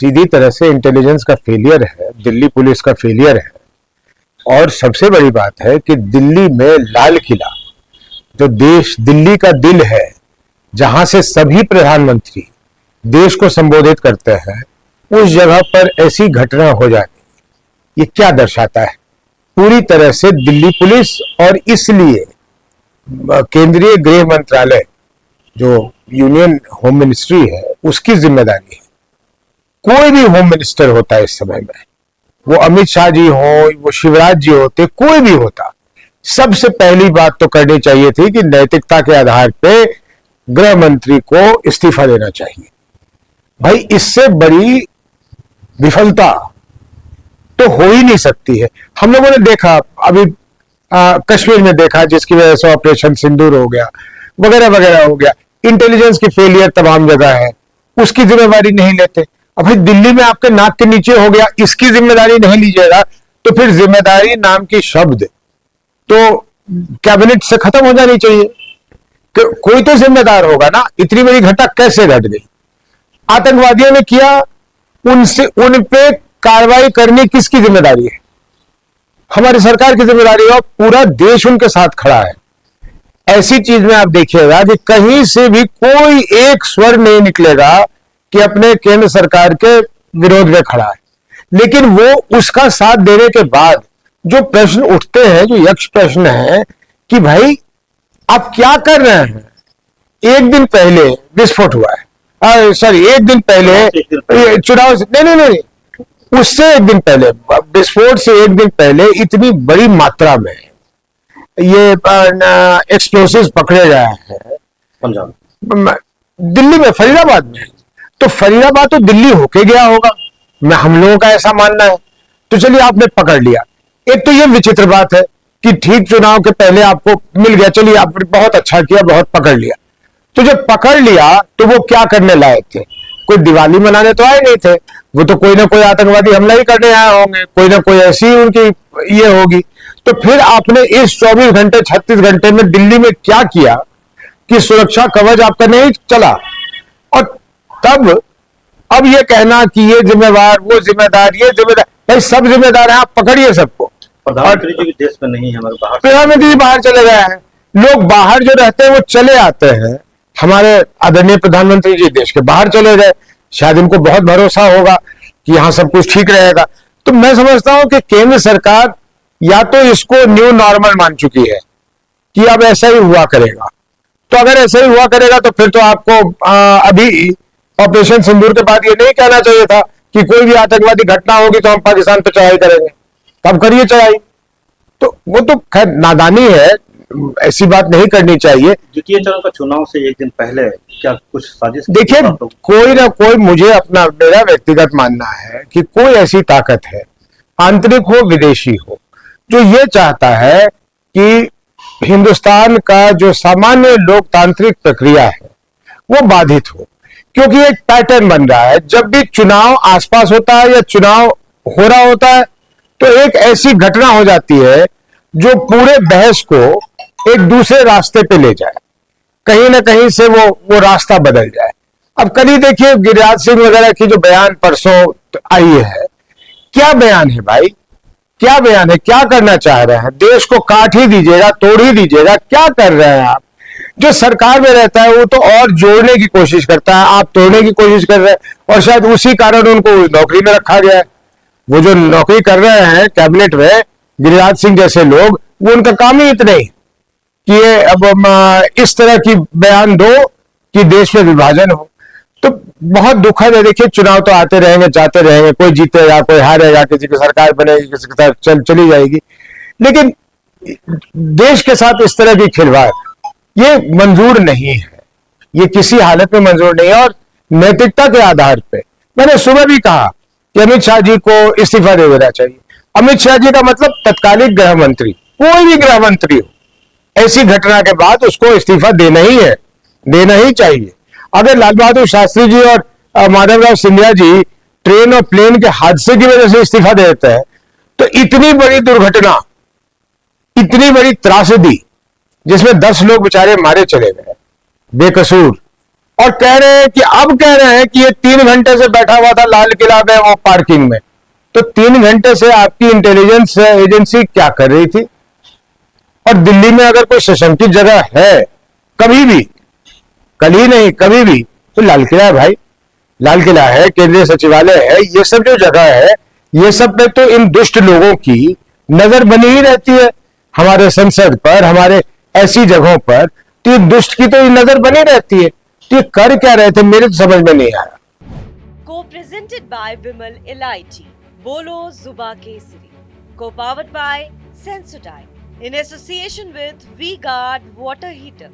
सीधी तरह से इंटेलिजेंस का फेलियर है, दिल्ली पुलिस का फेलियर है। और सबसे बड़ी बात है कि दिल्ली में लाल किला, जो देश दिल्ली का दिल है, जहां से सभी प्रधानमंत्री देश को संबोधित करते हैं, उस जगह पर ऐसी घटना हो जाती, ये क्या दर्शाता है? पूरी तरह से दिल्ली पुलिस और इसलिए केंद्रीय गृह मंत्रालय, जो यूनियन होम मिनिस्ट्री है, उसकी जिम्मेदारी है। कोई भी होम मिनिस्टर होता है इस समय में, वो अमित शाह जी हो, वो शिवराज जी होते, कोई भी होता, सबसे पहली बात तो करनी चाहिए थी कि नैतिकता के आधार पे गृह मंत्री को इस्तीफा देना चाहिए। भाई, इससे बड़ी विफलता तो हो ही नहीं सकती है। हम लोगों ने देखा, अभी कश्मीर में देखा, जिसकी वजह से ऑपरेशन सिंदूर हो गया, वगैरह वगैरह हो गया। इंटेलिजेंस की फेलियर तमाम जगह है, उसकी जिम्मेदारी नहीं लेते। अब भाई, दिल्ली में आपके नाक के नीचे हो गया, इसकी जिम्मेदारी नहीं लीजिएगा, तो फिर जिम्मेदारी नाम की शब्द तो कैबिनेट से खत्म हो जानी चाहिए। कोई तो जिम्मेदार होगा ना। इतनी बड़ी घटना कैसे घट गई? आतंकवादियों ने किया, उन पे कार्रवाई करनी किसकी जिम्मेदारी है? हमारी सरकार की जिम्मेदारी है, और पूरा देश उनके साथ खड़ा है। ऐसी चीज में आप देखिएगा कि कहीं से भी कोई एक स्वर नहीं निकलेगा कि अपने केंद्र सरकार के विरोध में खड़ा है। लेकिन वो उसका साथ देने के बाद जो प्रश्न उठते हैं, जो यक्ष प्रश्न है कि भाई आप क्या कर रहे हैं? एक दिन पहले विस्फोट हुआ है, सॉरी, एक दिन पहले चुनाव से नहीं, उससे एक दिन पहले, विस्फोट से एक दिन पहले इतनी बड़ी मात्रा में ये एक्सप्लोसिव पकड़े गए हैं पंजाब, दिल्ली में, फरीदाबाद में। तो फरीदाबाद तो दिल्ली होके गया होगा, हम लोगों का ऐसा मानना है। तो चलिए, आपने पकड़ लिया। एक तो ये विचित्र बात है कि ठीक चुनाव के पहले आपको मिल गया, चलिए आपने बहुत अच्छा किया, बहुत पकड़ लिया। तो जब पकड़ लिया तो वो क्या करने लायक थे? कोई दिवाली मनाने तो आए नहीं थे, वो तो कोई ना कोई आतंकवादी हमला ही करने आए होंगे, कोई ना कोई ऐसी उनकी ये होगी। तो फिर आपने इस 24 घंटे 36 घंटे में दिल्ली में क्या किया कि सुरक्षा कवच आपका नहीं चला? और तब अब ये कहना कि ये जिम्मेवार, वो जिम्मेदार, ये जिम्मेदार, भाई सब जिम्मेदार है, आप पकड़िए सबको। प्रधानमंत्री जी देश में नहीं है, हमारे बाहर, प्रधानमंत्री जी बाहर चले गए हैं। लोग बाहर जो रहते हैं वो चले आते हैं। हमारे आदरणीय प्रधानमंत्री जी देश के बाहर चले गए, शायद इनको बहुत भरोसा होगा कि यहां सब कुछ ठीक रहेगा। तो मैं समझता हूं कि केंद्र सरकार या तो इसको न्यू नॉर्मल मान चुकी है कि अब ऐसा ही हुआ करेगा। तो अगर ऐसा ही हुआ करेगा तो फिर तो आपको अभी ऑपरेशन सिंदूर के बाद ये नहीं कहना चाहिए था कि कोई भी आतंकवादी घटना होगी तो हम पाकिस्तान पर चढ़ाई करेंगे। तब करिए चढ़ाई। तो वो तो खैर नादानी है, ऐसी बात नहीं करनी चाहिए। द्वितीय चरण का चुनाव से एक दिन पहले क्या कुछ साजिश? देखिए, कोई ना कोई, मुझे अपना, मेरा व्यक्तिगत मानना है कि कोई ऐसी ताकत है, आंतरिक हो विदेशी हो, जो ये चाहता है कि हिंदुस्तान का जो सामान्य लोकतांत्रिक प्रक्रिया है वो बाधित हो। क्योंकि एक पैटर्न बन रहा है, जब भी चुनाव आसपास होता है या चुनाव हो रहा होता है तो एक ऐसी घटना हो जाती है जो पूरे बहस को एक दूसरे रास्ते पे ले जाए, कहीं ना कहीं से वो रास्ता बदल जाए। अब कल ही देखिए गिरिराज सिंह वगैरह की जो बयान परसों आई है, क्या बयान है भाई? क्या बयान है? क्या करना चाह रहे हैं? देश को काट ही दीजिएगा, तोड़ ही दीजिएगा, क्या कर रहे हैं आप? जो सरकार में रहता है वो तो और जोड़ने की कोशिश करता है, आप तोड़ने की कोशिश कर रहे हैं। और शायद उसी कारण उनको नौकरी में रखा गया है। वो जो नौकरी कर रहे हैं कैबिनेट में, गिरिराज सिंह जैसे लोग, वो उनका काम ही इतना ही कि ये अब इस तरह की बयान दो कि देश में विभाजन हो। तो बहुत दुखद है। देखिए, चुनाव तो आते रहेंगे, जाते रहेंगे, कोई जीतेगा, कोई हारेगा, किसी की सरकार बनेगी, किसी के साथ चली जाएगी। लेकिन देश के साथ इस तरह की खिलवाड़ ये मंजूर नहीं है, ये किसी हालत में मंजूर नहीं है। और नैतिकता के आधार पे मैंने सुबह भी कहा कि अमित शाह जी को इस्तीफा दे देना चाहिए। अमित शाह जी का मतलब तत्कालिक गृह मंत्री, कोई भी गृह मंत्री हो, ऐसी घटना के बाद उसको इस्तीफा देना ही है, देना ही चाहिए। अगर लाल बहादुर शास्त्री जी और माधवराव सिंधिया जी ट्रेन और प्लेन के हादसे की वजह से इस्तीफा दे देते हैं, तो इतनी बड़ी दुर्घटना, इतनी बड़ी त्रासदी जिसमें 10 लोग बेचारे मारे चले गए बेकसूर, और कह रहे हैं कि अब कह रहे हैं कि ये 3 घंटे से बैठा हुआ था लाल किला में वो पार्किंग में। तो 3 घंटे से आपकी इंटेलिजेंस एजेंसी क्या कर रही थी? और दिल्ली में अगर कोई सशंकित जगह है कभी भी, कल ही नहीं कभी भी, तो लाल किला है भाई। लाल किला है, केंद्रीय सचिवालय है, ये सब जो जगह है, ये सब पे तो इन दुष्ट लोगों की नजर बनी ही रहती है। हमारे संसद पर, हमारे ऐसी जगहों पर तो ये दुष्ट की तो नजर बनी रहती है। तो ये कर क्या रहे थे, मेरे तो समझ में नहीं आया। Co-presented by Vimal LIG, Bolo Zuba Kesari, co-powered by Sensodyne, in association with V-Guard Water Heater.